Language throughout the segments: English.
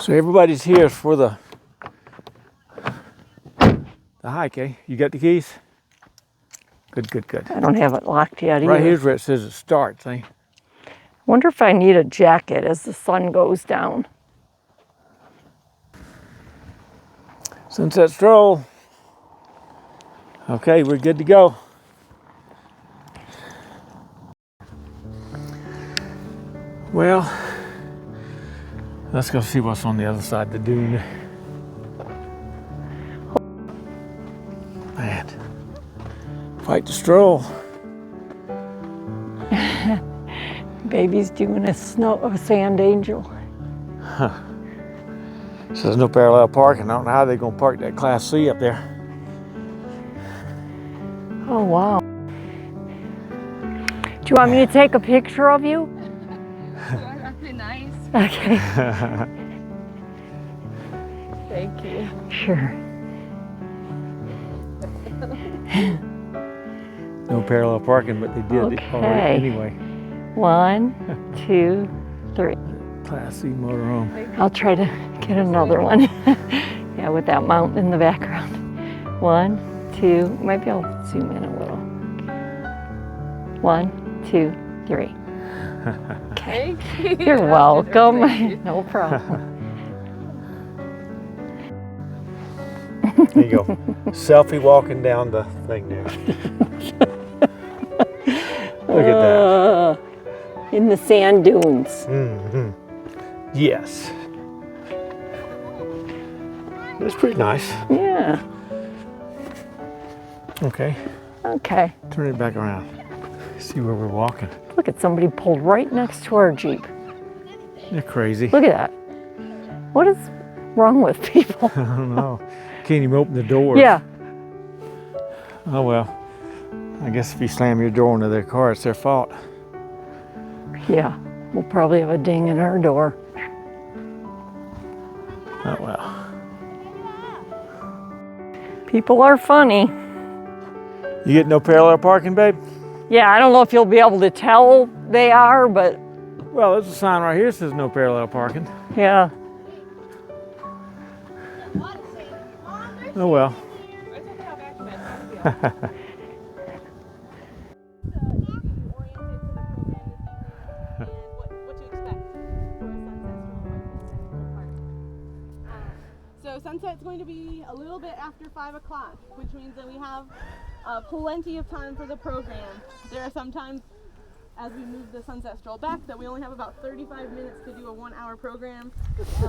So everybody's here for the hike, eh? You got the keys? Good, good, good. I don't have it locked yet either. Right here's where it says it starts, eh? Wonder if I need a jacket as the sun goes down. Sunset Stroll. Okay, we're good to go. Well, let's go see what's on the other side of the dune. Man, fight the stroll. Baby's doing a sand angel. Huh. Says no parallel parking. I don't know how they're going to park that Class C up there. Oh, wow. Do you want me to take a picture of you? That'd be nice. Okay. Thank you. Sure. No parallel parking, but they did it already anyway. 1, 2, 3. Class C motorhome. I'll try to get another one. Yeah, with that mountain in the background. 1, 2. Maybe I'll zoom in a little. 1, 2, 3. Okay. Thank you. You're welcome. No problem. There you go. Selfie walking down the thing there. Look at that. In the sand dunes. Mm-hmm. Yes. It's pretty nice. Yeah. Okay. Okay. Turn it back around. See where we're walking. Look at somebody pulled right next to our Jeep. They're crazy. Look at that. What is wrong with people? I don't know. Can't even open the door. Yeah. Oh well. I guess if you slam your door into their car, it's their fault. Yeah. We'll probably have a ding in our door. Oh well. People are funny. You get no parallel parking, babe? Yeah, I don't know if you'll be able to tell they are, but Well, there's a sign right here that says no parallel parking. yeah. Oh well. So sunset's going to be a little bit after 5 o'clock, which means that we have plenty of time for the program. There are some times as we move the Sunset Stroll back that we only have about 35 minutes to do a 1-hour program.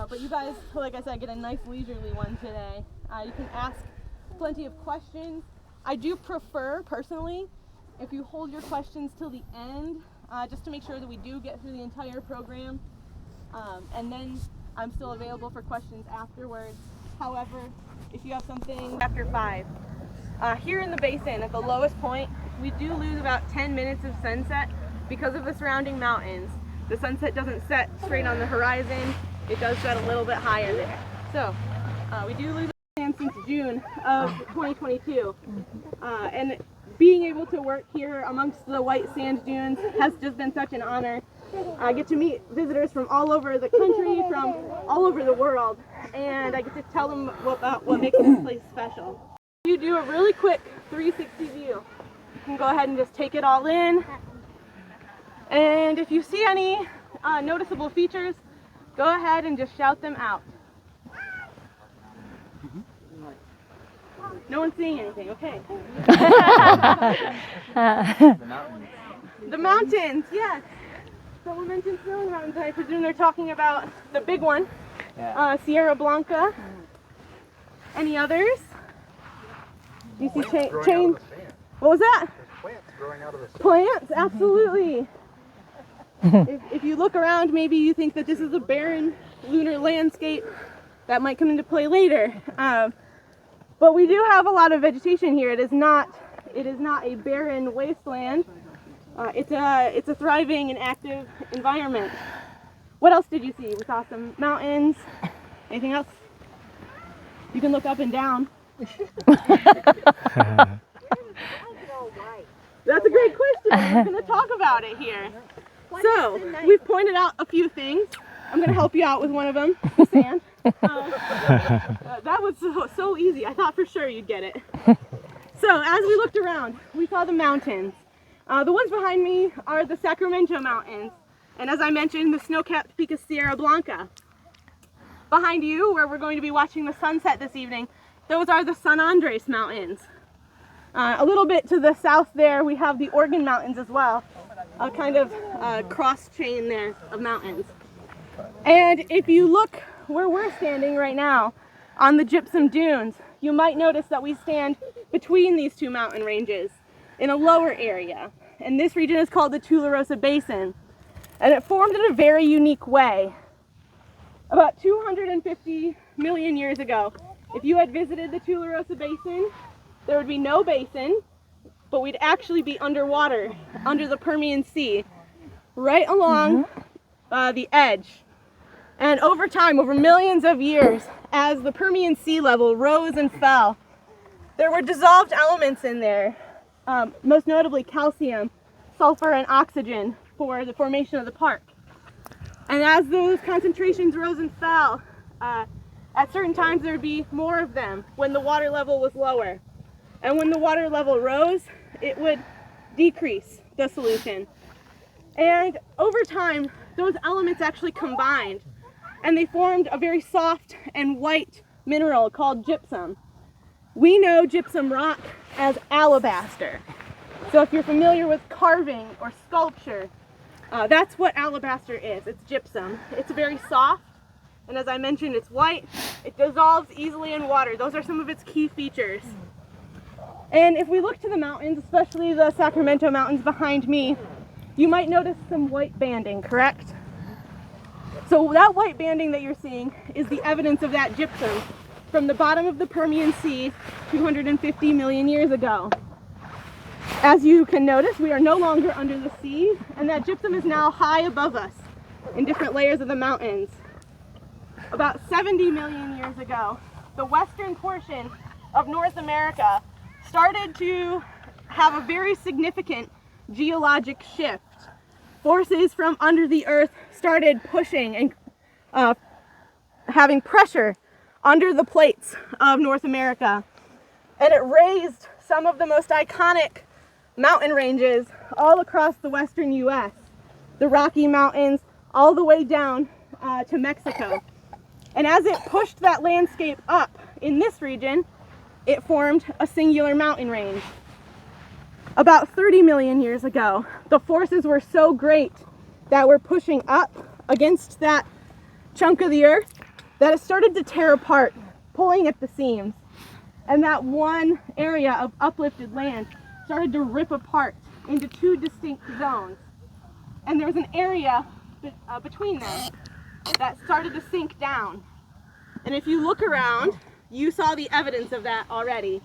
But you guys, like I said, get a nice leisurely one today. You can ask plenty of questions. I do prefer, personally, if you hold your questions till the end, just to make sure that we do get through the entire program. And then I'm still available for questions afterwards. However, if you have something after 5, here in the basin at the lowest point, we do lose about 10 minutes of sunset because of the surrounding mountains. The sunset doesn't set straight on the horizon. It does set a little bit higher there. So we do lose since June of 2022. And being able to work here amongst the white sand dunes has just been such an honor. I get to meet visitors from all over the country, from all over the world, and I get to tell them about what makes this place special. You do a really quick 360 view. You can go ahead and just take it all in. And if you see any noticeable features, go ahead and just shout them out. No one's seeing anything, okay. The mountains, yes. Someone mentioned snowy mountains. I presume they're talking about the big one, Sierra Blanca. Any others? You see change? What was that? Plants growing out of the Plants, absolutely. If you look around, maybe you think that this is a barren lunar landscape. That might come into play later. But we do have a lot of vegetation here. It is not a barren wasteland. It's a thriving and active environment. What else did you see? We saw some mountains. Anything else? You can look up and down. That's a great question. We're going to talk about it here. So, we've pointed out a few things. I'm going to help you out with one of them, the sand. That was so easy. I thought for sure you'd get it. So as we looked around, we saw the mountains. The ones behind me are the Sacramento Mountains. And as I mentioned, the snow-capped peak of Sierra Blanca. Behind you, where we're going to be watching the sunset this evening, those are the San Andres Mountains. A little bit to the south there, we have the Organ Mountains as well. A kind of cross chain there of mountains. And if you look where we're standing right now on the gypsum dunes, you might notice that we stand between these two mountain ranges in a lower area. And this region is called the Tularosa Basin. And it formed in a very unique way. About 250 million years ago, if you had visited the Tularosa Basin, there would be no basin, but we'd actually be underwater, under the Permian Sea, right along the edge. And over time, over millions of years, as the Permian sea level rose and fell, there were dissolved elements in there, most notably calcium, sulfur, and oxygen for the formation of the park. And as those concentrations rose and fell, at certain times there would be more of them when the water level was lower. And when the water level rose, it would decrease the solution. And over time, those elements actually combined, and they formed a very soft and white mineral called gypsum. We know gypsum rock as alabaster. So if you're familiar with carving or sculpture, that's what alabaster is. It's gypsum. It's very soft, and as I mentioned, it's white. It dissolves easily in water. Those are some of its key features. And if we look to the mountains, especially the Sacramento Mountains behind me, you might notice some white banding, correct? So that white banding that you're seeing is the evidence of that gypsum from the bottom of the Permian Sea 250 million years ago. As you can notice, we are no longer under the sea, and that gypsum is now high above us in different layers of the mountains. About 70 million years ago, the western portion of North America started to have a very significant geologic shift. Forces from under the earth started pushing and having pressure under the plates of North America, and it raised some of the most iconic mountain ranges all across the western U.S. The Rocky Mountains all the way down to Mexico. And as it pushed that landscape up in this region, it formed a singular mountain range. About 30 million years ago, the forces were so great that were pushing up against that chunk of the earth that it started to tear apart, pulling at the seams. And that one area of uplifted land started to rip apart into two distinct zones. And there was an area between them that started to sink down. And if you look around, you saw the evidence of that already.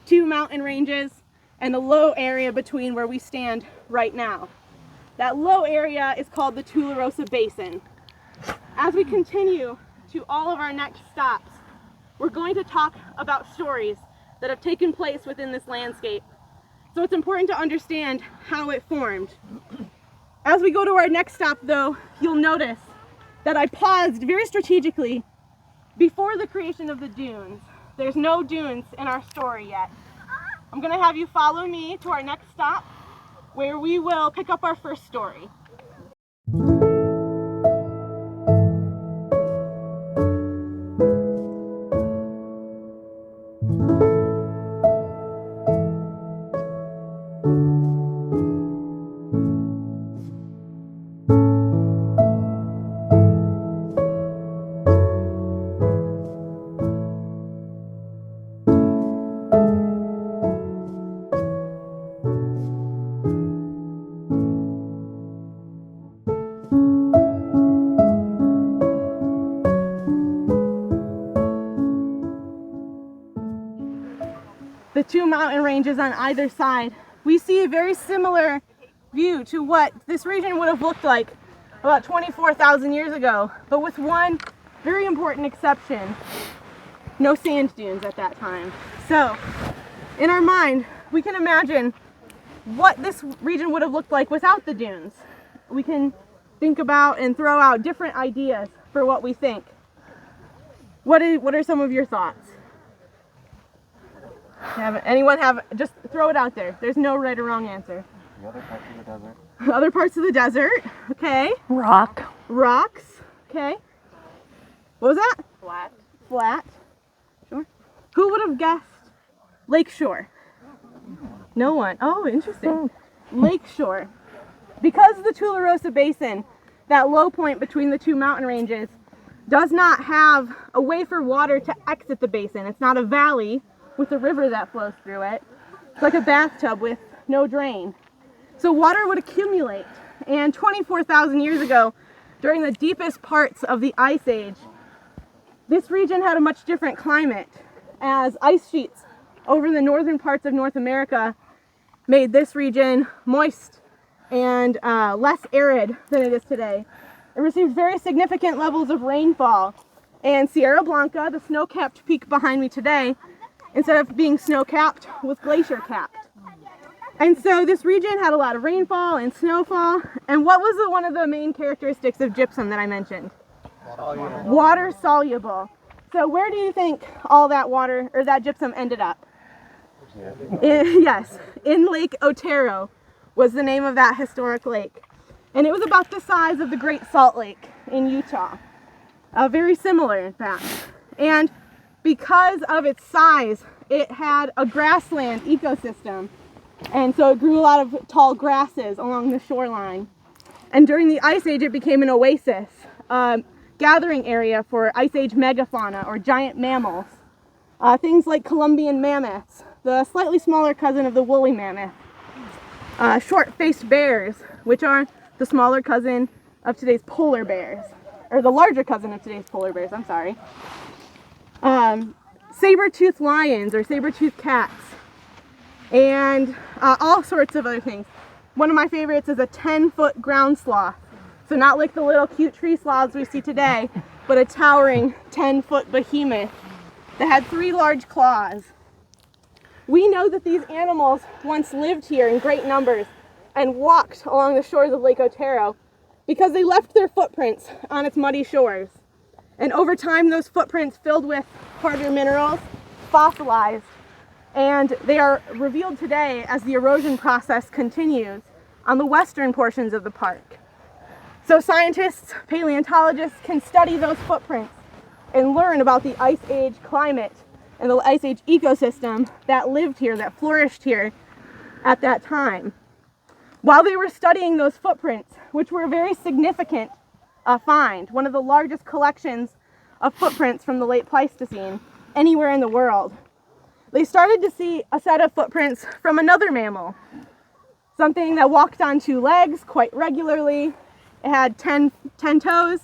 Two mountain ranges and a low area between where we stand right now. That low area is called the Tularosa Basin. As we continue to all of our next stops, we're going to talk about stories that have taken place within this landscape. So it's important to understand how it formed. As we go to our next stop, though, you'll notice that I paused very strategically before the creation of the dunes. There's no dunes in our story yet. I'm going to have you follow me to our next stop, where we will pick up our first story. The two mountain ranges on either side, we see a very similar view to what this region would have looked like about 24,000 years ago, but with one very important exception: no sand dunes at that time. So in our mind, we can imagine what this region would have looked like without the dunes. We can think about and throw out different ideas for what we think. What are some of your thoughts? Anyone have, just throw it out there. There's no right or wrong answer. The other parts of the desert. Other parts of the desert, okay. Rock. Rocks, okay. What was that? Flat. Flat. Sure. Who would have guessed lakeshore? No one. Oh, interesting. Lakeshore. Because the Tularosa Basin, that low point between the two mountain ranges, does not have a way for water to exit the basin. It's not a valley with a river that flows through it. It's like a bathtub with no drain. So water would accumulate. And 24,000 years ago, during the deepest parts of the Ice Age, this region had a much different climate, as ice sheets over the northern parts of North America made this region moist and less arid than it is today. It received very significant levels of rainfall, and Sierra Blanca, the snow-capped peak behind me today, instead of being snow-capped, was glacier-capped. And so this region had a lot of rainfall and snowfall. And what was one of the main characteristics of gypsum that I mentioned? Water soluble. So where do you think all that water, or that gypsum, ended up? Yes, in Lake Otero was the name of that historic lake. And it was about the size of the Great Salt Lake in Utah. Very similar, in fact. And because of its size, it had a grassland ecosystem. And so it grew a lot of tall grasses along the shoreline. And during the Ice Age, it became an oasis, gathering area for Ice Age megafauna, or giant mammals. Things like Columbian mammoths, the slightly smaller cousin of the woolly mammoth. Short-faced bears, which are the smaller cousin of today's polar bears, or the larger cousin of today's polar bears, I'm sorry. Saber-toothed lions, or saber-toothed cats, and all sorts of other things. One of my favorites is a 10-foot ground sloth. So not like the little cute tree sloths we see today, but a towering 10-foot behemoth that had 3 large claws. We know that these animals once lived here in great numbers and walked along the shores of Lake Otero because they left their footprints on its muddy shores. And over time, those footprints filled with harder minerals, fossilized, and they are revealed today as the erosion process continues on the western portions of the park. So scientists, paleontologists can study those footprints and learn about the Ice Age climate and the Ice Age ecosystem that lived here, that flourished here at that time. While they were studying those footprints, which were a very significant find, one of the largest collections of footprints from the late Pleistocene anywhere in the world, they started to see a set of footprints from another mammal, something that walked on 2 legs quite regularly. It had 10 toes,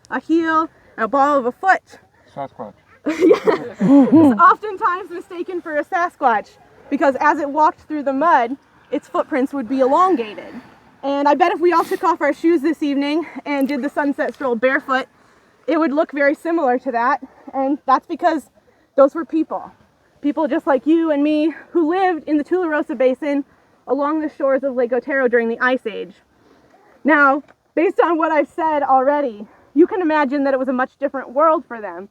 a heel, and a ball of a foot. Sasquatch. It's oftentimes mistaken for a Sasquatch because as it walked through the mud, its footprints would be elongated. And I bet if we all took off our shoes this evening and did the Sunset Stroll barefoot, it would look very similar to that. And that's because those were people. People just like you and me who lived in the Tularosa Basin along the shores of Lake Otero during the Ice Age. Now, based on what I've said already, you can imagine that it was a much different world for them.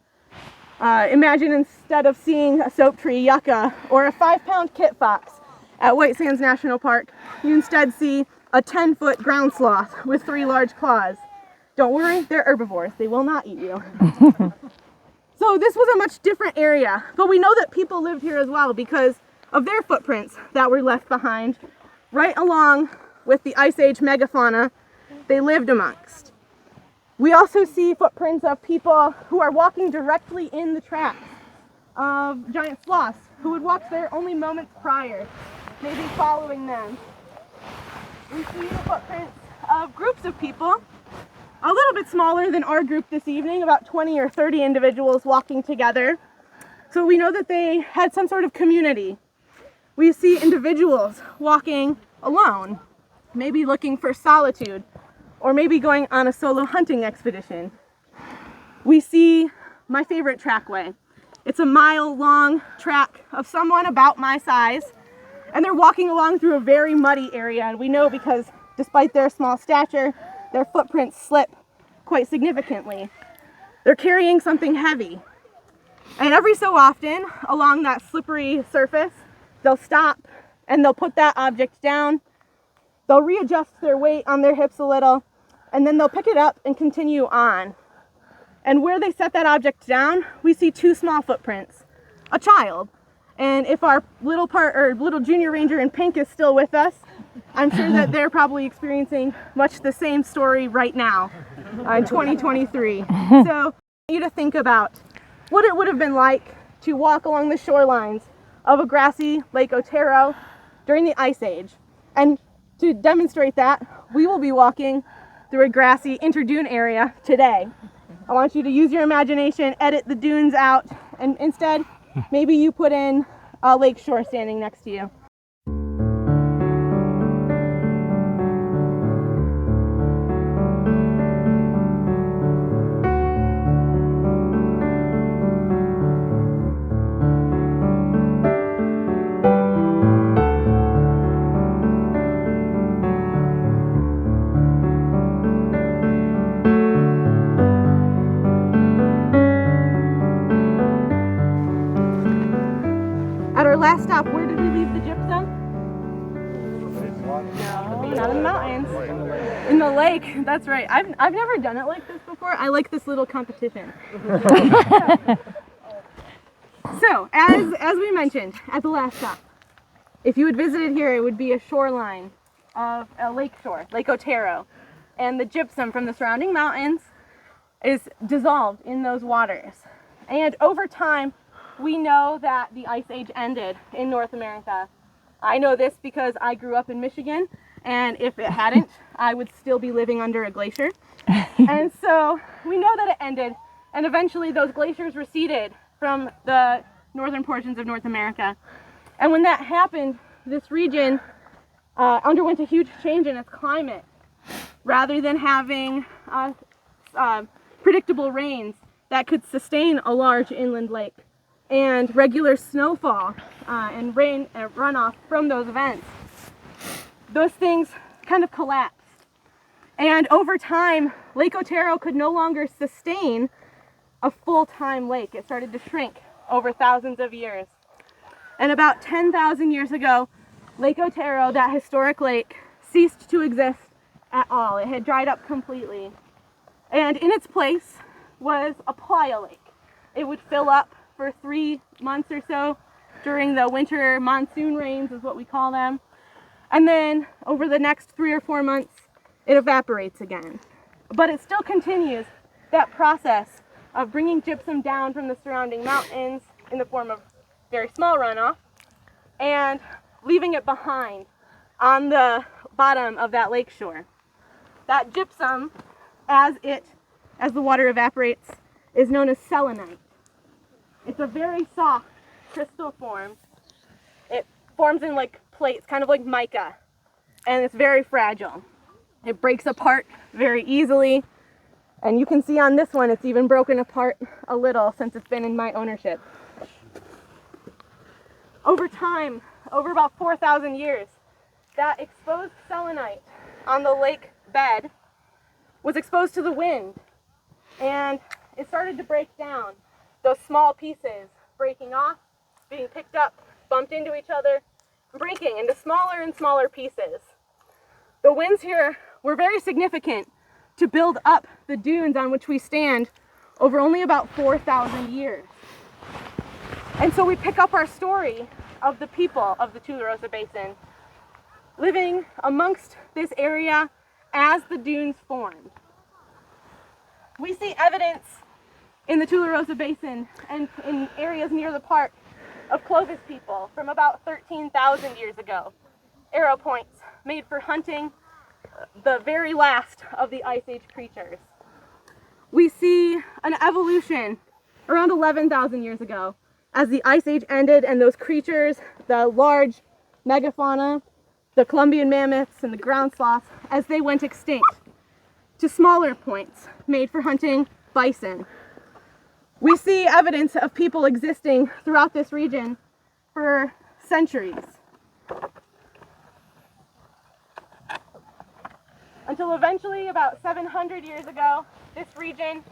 Imagine instead of seeing a soap tree yucca or a 5-pound kit fox at White Sands National Park, you instead see a 10-foot ground sloth with 3 large claws. Don't worry, they're herbivores. They will not eat you. So this was a much different area, but we know that people lived here as well because of their footprints that were left behind right along with the Ice Age megafauna they lived amongst. We also see footprints of people who are walking directly in the tracks of giant sloths who had walked there only moments prior, maybe following them. We see the footprints of groups of people, a little bit smaller than our group this evening, about 20 or 30 individuals walking together. So we know that they had some sort of community. We see individuals walking alone, maybe looking for solitude, or maybe going on a solo hunting expedition. We see my favorite trackway. It's a mile-long track of someone about my size, and they're walking along through a very muddy area, and we know because despite their small stature, their footprints slip quite significantly. They're carrying something heavy. And every so often, along that slippery surface, they'll stop and they'll put that object down. They'll readjust their weight on their hips a little, and then they'll pick it up and continue on. And where they set that object down, we see two small footprints, a child. And if our little junior ranger in pink is still with us, I'm sure that they're probably experiencing much the same story right now in 2023. So I want you to think about what it would have been like to walk along the shorelines of a grassy Lake Otero during the Ice Age. And to demonstrate that, we will be walking through a grassy interdune area today. I want you to use your imagination, edit the dunes out, and instead, maybe you put in a lake shore standing next to you. At our last stop, where did we leave the gypsum? No, not in the mountains. In the lake, that's right. I've never done it like this before. I like this little competition. So, as we mentioned at the last stop, if you had visited here, it would be a shoreline of a lake shore, Lake Otero. And the gypsum from the surrounding mountains is dissolved in those waters. And over time, we know that the Ice Age ended in North America. I know this because I grew up in Michigan, and if it hadn't, I would still be living under a glacier. And so we know that it ended, and eventually those glaciers receded from the northern portions of North America. And when that happened, this region underwent a huge change in its climate. Rather than having predictable rains that could sustain a large inland lake, and regular snowfall and rain runoff from those events, those things kind of collapsed. And over time, Lake Otero could no longer sustain a full-time lake. It started to shrink over thousands of years. And about 10,000 years ago, Lake Otero, that historic lake, ceased to exist at all. It had dried up completely. And in its place was a playa lake. It would fill up for 3 months or so during the winter monsoon rains, is what we call them. And then over the next 3 or 4 months, it evaporates again. But it still continues that process of bringing gypsum down from the surrounding mountains in the form of very small runoff and leaving it behind on the bottom of that lake shore. That gypsum, as the water evaporates, is known as selenite. It's a very soft crystal form. It forms in like plates, kind of like mica, and it's very fragile. It breaks apart very easily, and you can see on this one it's even broken apart a little since it's been in my ownership. Over time, over about 4,000 years, that exposed selenite on the lake bed was exposed to the wind, and it started to break down. Those small pieces breaking off, being picked up, bumped into each other, breaking into smaller and smaller pieces. The winds here were very significant to build up the dunes on which we stand over only about 4,000 years. And so we pick up our story of the people of the Tularosa Basin living amongst this area as the dunes formed. We see evidence in the Tularosa Basin and in areas near the park of Clovis people from about 13,000 years ago. Arrow points made for hunting the very last of the Ice Age creatures. We see an evolution around 11,000 years ago as the Ice Age ended and those creatures, the large megafauna, the Columbian mammoths and the ground sloths, as they went extinct, to smaller points made for hunting bison. We see evidence of people existing throughout this region for centuries. until eventually, about 700 years ago, this region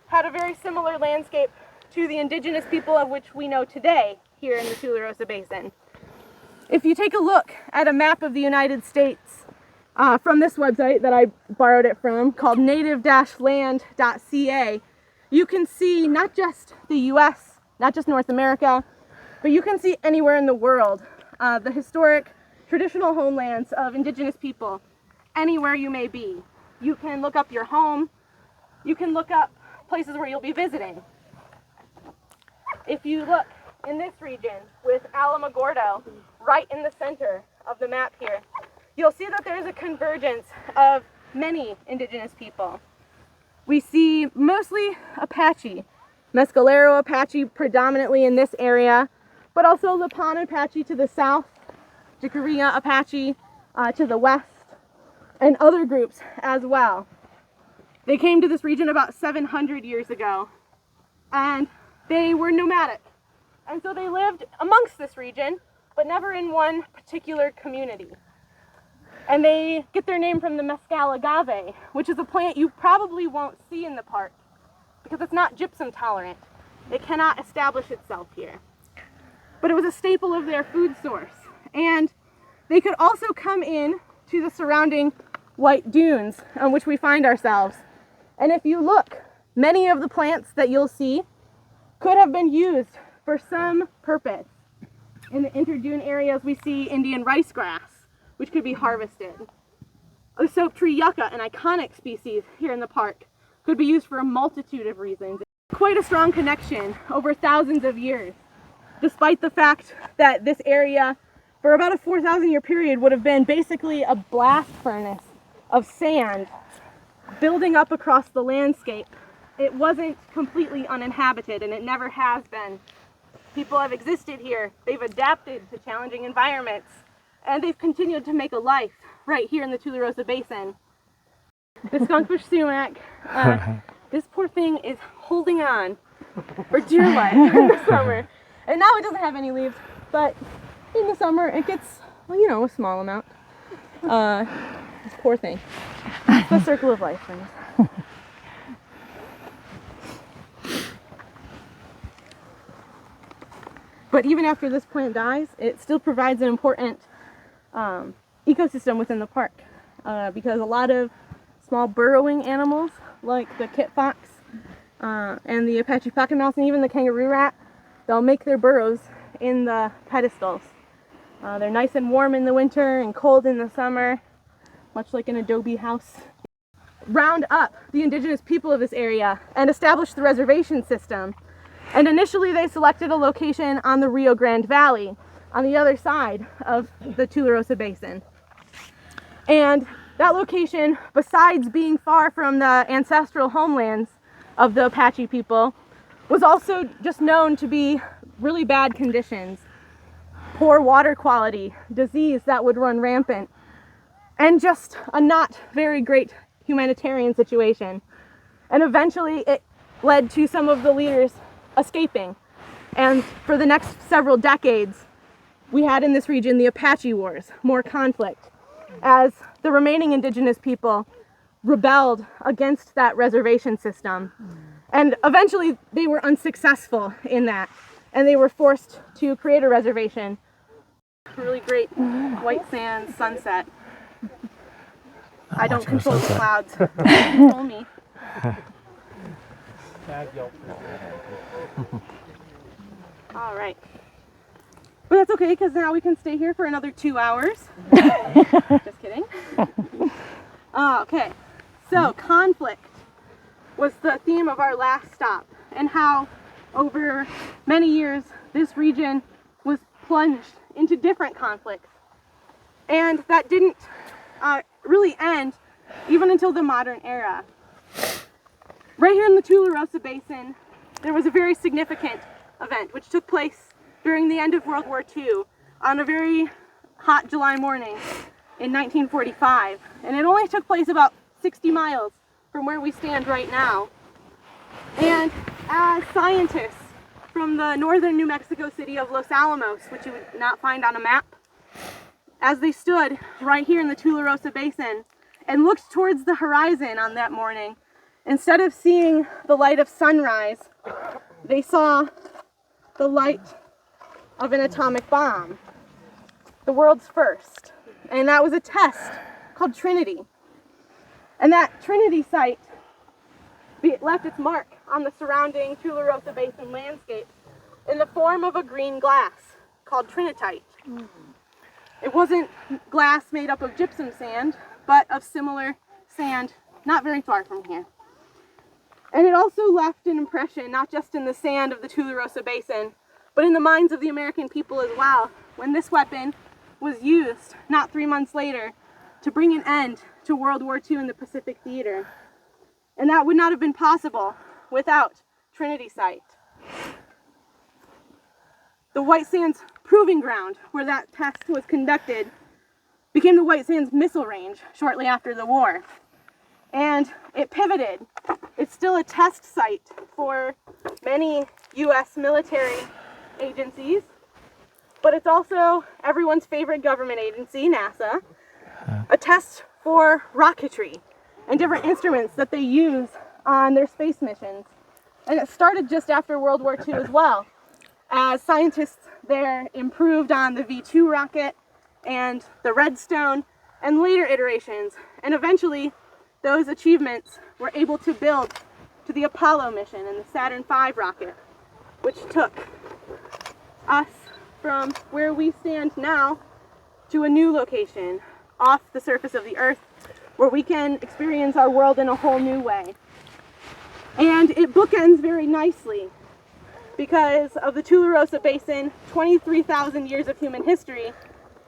had a very similar landscape to the indigenous people of which we know today here in the Tularosa Basin. If you take a look at a map of the United States from this website that I borrowed it from, called native-land.ca, you can see not just the US, not just North America, but you can see anywhere in the world the historic traditional homelands of indigenous people, anywhere you may be. You can look up your home, you can look up places where you'll be visiting. If you look in this region with Alamogordo right in the center of the map here, you'll see that there's a convergence of many indigenous people. We see mostly Apache, Mescalero Apache predominantly in this area, but also Lipan Apache to the south, Jicarilla Apache to the west, and other groups as well. They came to this region about 700 years ago, and they were nomadic. And so they lived amongst this region, but never in one particular community. And they get their name from the mescal agave, which is a plant you probably won't see in the park because it's not gypsum tolerant. It cannot establish itself here. But it was a staple of their food source. And they could also come in to the surrounding white dunes on which we find ourselves. And if you look, many of the plants that you'll see could have been used for some purpose. In the interdune areas, we see Indian rice grass, which could be harvested. The soap tree yucca, an iconic species here in the park, could be used for a multitude of reasons. Quite a strong connection over thousands of years, despite the fact that this area, for about a 4,000-year period, would have been basically a blast furnace of sand building up across the landscape. It wasn't completely uninhabited, and it never has been. People have existed here. They've adapted to challenging environments, and they've continued to make a life right here in the Tularosa Basin. The skunkfish sumac, this poor thing is holding on for dear life in the summer. And now it doesn't have any leaves, but in the summer it gets, well, you know, a small amount. This poor thing. It's the circle of life, friends. But even after this plant dies, it still provides an important ecosystem within the park because a lot of small burrowing animals like the kit fox and the Apache pocket mouse and even the kangaroo rat, they'll make their burrows in the pedestals. They're nice and warm in the winter and cold in the summer, much like an adobe house. Round up the indigenous people of this area and establish the reservation system. And initially they selected a location on the Rio Grande Valley on the other side of the Tularosa Basin. And that location, besides being far from the ancestral homelands of the Apache people, was also just known to be really bad conditions. Poor water quality, disease that would run rampant, and just a not very great humanitarian situation. And eventually it led to some of the leaders escaping. And for the next several decades, we had in this region the Apache Wars, more conflict, as the remaining indigenous people rebelled against that reservation system. And eventually they were unsuccessful in that, and they were forced to create a reservation. Really great white sand sunset. I don't control the clouds. They control me. All right. But that's okay, because now we can stay here for another 2 hours. Just kidding. Okay. So, conflict was the theme of our last stop, and how over many years this region was plunged into different conflicts. And that didn't really end even until the modern era. Right here in the Tularosa Basin, there was a very significant event which took place during the end of World War II on a very hot July morning in 1945. And it only took place about 60 miles from where we stand right now. And as scientists from the northern New Mexico city of Los Alamos, which you would not find on a map, as they stood right here in the Tularosa Basin and looked towards the horizon on that morning, instead of seeing the light of sunrise, they saw the light of an atomic bomb, the world's first. And that was a test called Trinity. And that Trinity site left its mark on the surrounding Tularosa Basin landscape in the form of a green glass called trinitite. It wasn't glass made up of gypsum sand, but of similar sand not very far from here. And it also left an impression, not just in the sand of the Tularosa Basin, but in the minds of the American people as well, when this weapon was used, not 3 months later, to bring an end to World War II in the Pacific Theater. And that would not have been possible without Trinity Site. The White Sands Proving Ground, where that test was conducted, became the White Sands Missile Range shortly after the war. And it pivoted. It's still a test site for many U.S. military agencies, but it's also everyone's favorite government agency, NASA, a test for rocketry and different instruments that they use on their space missions. And it started just after World War II as well, as scientists there improved on the V-2 rocket and the Redstone and later iterations. And eventually, those achievements were able to build to the Apollo mission and the Saturn V rocket, which took us from where we stand now to a new location off the surface of the Earth, where we can experience our world in a whole new way. And it bookends very nicely because of the Tularosa Basin. 23,000 years of human history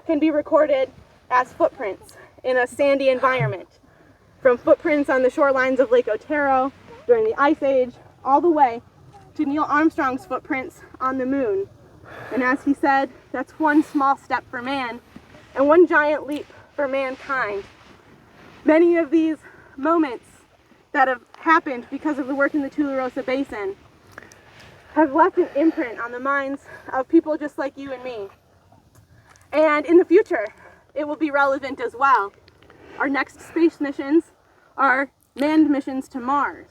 can be recorded as footprints in a sandy environment, from footprints on the shorelines of Lake Otero during the Ice Age, all the way to Neil Armstrong's footprints on the moon. And as he said, that's one small step for man and one giant leap for mankind. Many of these moments that have happened because of the work in the Tularosa Basin have left an imprint on the minds of people just like you and me. And in the future, it will be relevant as well. Our next space missions are manned missions to Mars.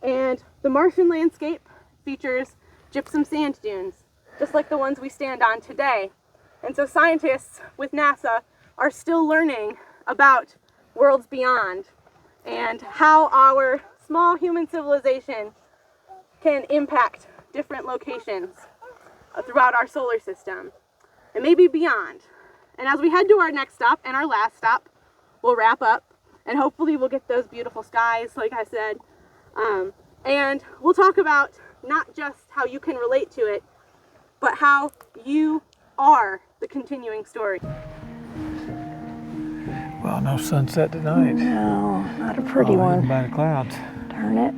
And the Martian landscape features gypsum sand dunes, just like the ones we stand on today. And so scientists with NASA are still learning about worlds beyond and how our small human civilization can impact different locations throughout our solar system and maybe beyond. And as we head to our next stop and our last stop, we'll wrap up and hopefully we'll get those beautiful skies, like I said. And we'll talk about not just how you can relate to it, but how you are the continuing story. Well, no sunset tonight. No, not a pretty Hidden one. by the clouds. Darn it.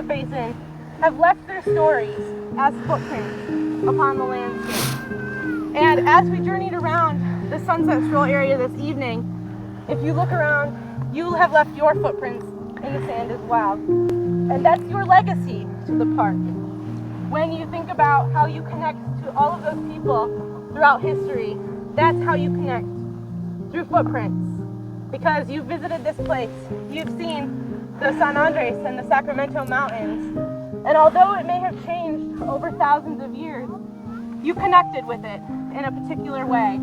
Basin have left their stories as footprints upon the landscape. And as we journeyed around the Sunset Stroll area this evening, if you look around, you have left your footprints in the sand as well. And that's your legacy to the park. When you think about how you connect to all of those people throughout history, that's how you connect, through footprints. Because you've visited this place, you've seen the San Andres and the Sacramento Mountains. And although it may have changed over thousands of years, you connected with it in a particular way.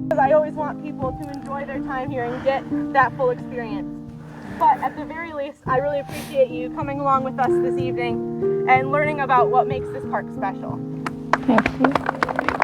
Because I always want people to enjoy their time here and get that full experience. But at the very least, I really appreciate you coming along with us this evening and learning about what makes this park special. Thank you.